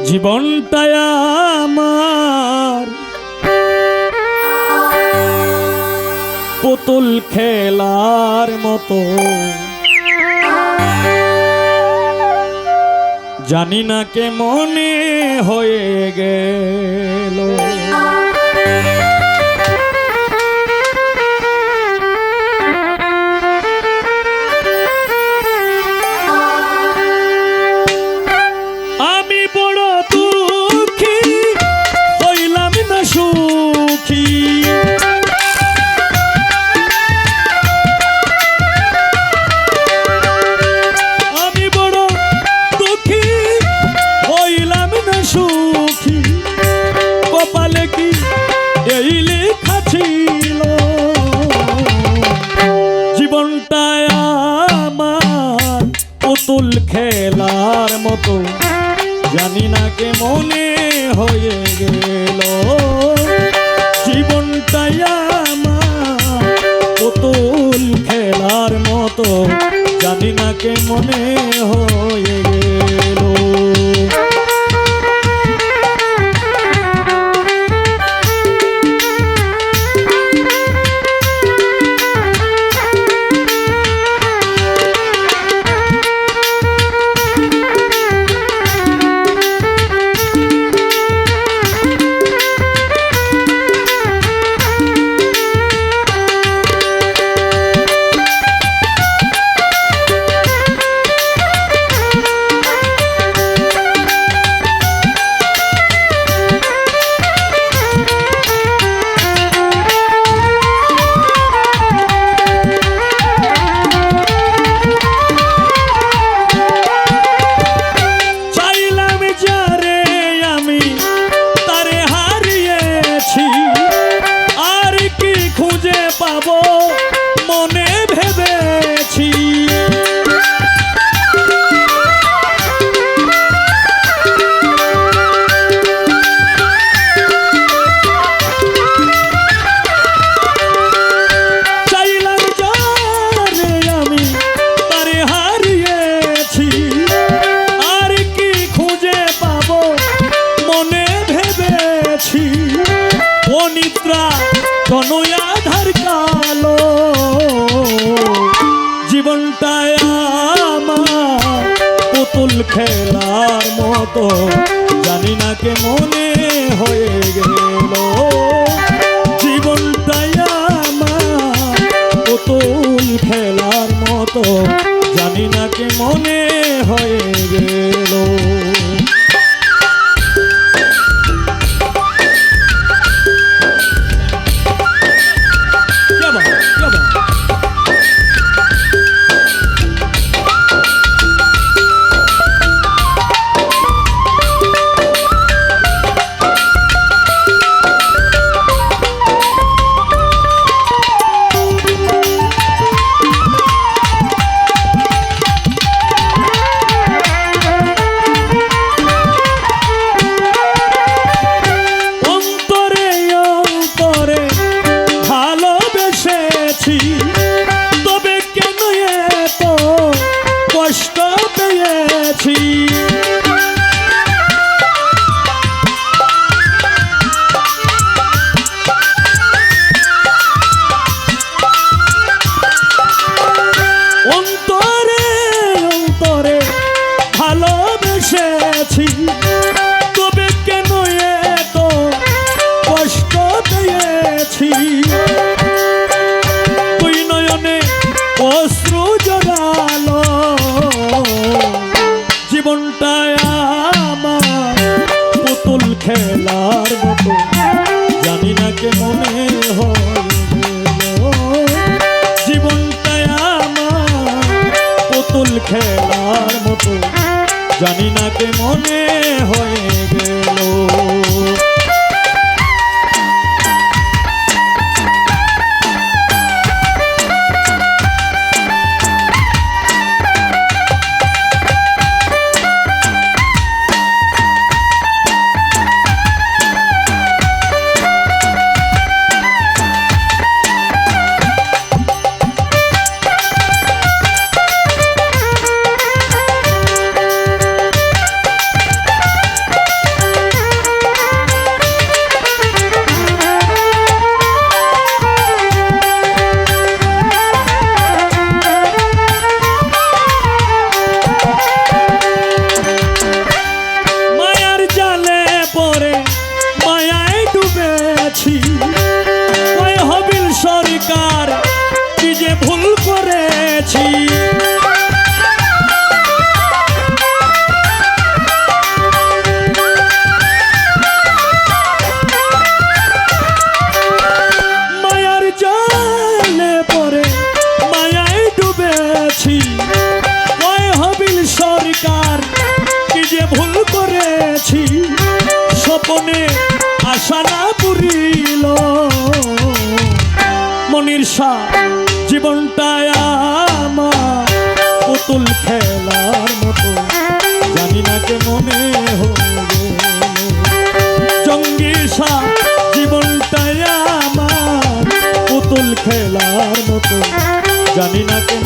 জীবনটাই আমার পুতুল খেলার মতো, জানি না কে মনে হয়ে গেল। আমি বড় দুঃখী, হইলাম না সুখী। আমি বড় দুঃখী, হইলাম না সুখী। কপালে কি এই লেখা ছিল? জীবনটাই আমার পুতুল খেলার মতো, জানি না কে মনে হয়ে গেল। জীবনটাই আমার পুতুল খেলার মতো, জানি না কে মনে হয়ে গেল। পাবো মনে ভেবেছি, চাইলাম যারে আমি তারে হারিয়েছি। আর কি খুঁজে পাবো মনে ভেবেছি। অনিদ্রা তনয়া কালো জীবনটাই আমার পুতুল খেলার মতো, জানি না কে মনে হয়ে গেল। জীবনটাই আমার পুতুল খেলার মতো, জানি না কে মনে হয়ে গেল। তবে কেন এত কষ্ট পেয়েছি? অন্তরে অন্তরে ভালোবেসেছি, তবে কেন এত কষ্ট পেয়েছি? অশ্রু জড়ালো জীবনটাই আমার পুতুল খেলার মতো, জানি না কে মনে হয়ে গেল। জীবনটাই আমার পুতুল খেলার মতো, জানি না কে মনে হয়ে গেল। করেছি স্বপনে আশা না পুরিল মনির শাহ জীবনটা আমার পুতুল খেলার মতো জানি না কে মনে হবে জঙ্গি শাহ জীবনটা আমার পুতুল খেলার মতো জানি না কে